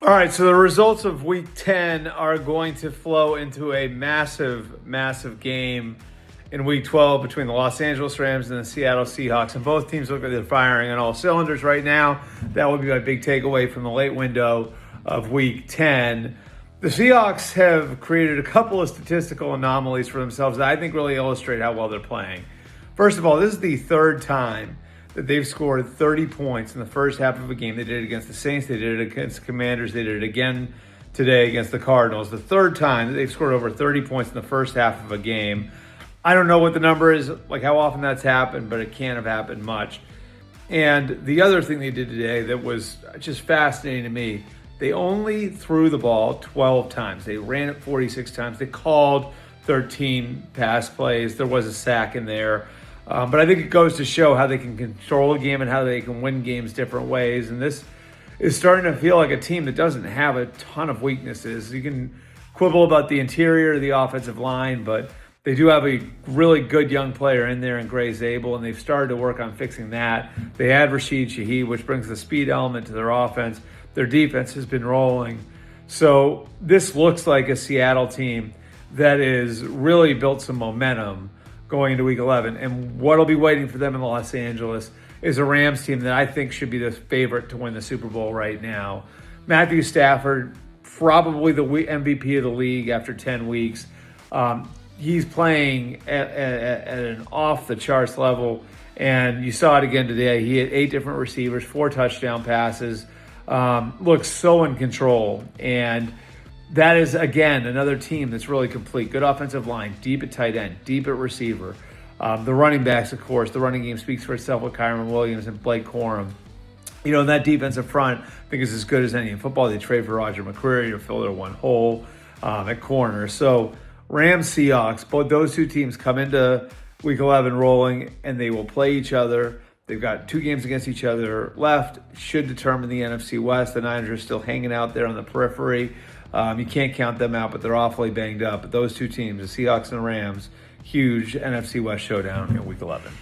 All right, so the results of Week 10 are going to flow into a massive, massive game in Week 12 between the Los Angeles Rams and the Seattle Seahawks. And both teams look like they're firing on all cylinders right now. That would be my big takeaway from the late window of Week 10. The Seahawks have created a couple of statistical anomalies for themselves that I think really illustrate how well they're playing. First of all, this is the third time that they've scored 30 points in the first half of a game. They did it against the Saints. They did it against the Commanders. They did it again today against the Cardinals. The third time that they've scored over 30 points in the first half of a game. I don't know what the number is, like how often that's happened, but it can't have happened much. And the other thing they did today that was just fascinating to me, they only threw the ball 12 times. They ran it 46 times. They called 13 pass plays. There was a sack in there. But I think it goes to show how they can control a game and how they can win games different ways. And this is starting to feel like a team that doesn't have a ton of weaknesses. You can quibble about the interior of the offensive line, but they do have a really good young player in there in Gray Zabel, and they've started to work on fixing that. They add Rashid Shaheed, which brings the speed element to their offense. Their defense has been rolling. So this looks like a Seattle team that is really built some momentum going into Week 11. And what'll be waiting for them in Los Angeles is a Rams team that I think should be the favorite to win the Super Bowl right now. Matthew Stafford, probably the MVP of the league after 10 weeks. He's playing at an off-the-charts level, and you saw it again today. He had 8 different receivers, 4 touchdown passes, looks so in control. And that is, again, another team that's really complete. Good offensive line, deep at tight end, deep at receiver. The running backs, of course, the running game speaks for itself with Kyron Williams and Blake Corum. You know, that defensive front, I think, is as good as any in football. They trade for Roger McCreary to fill their one hole at corner. So Rams, Seahawks, both those two teams come into Week 11 rolling, and they will play each other. They've got 2 games against each other left, should determine the NFC West. The Niners are still hanging out there on the periphery. You can't count them out, but they're awfully banged up. But those two teams, the Seahawks and the Rams, huge NFC West showdown in Week 11.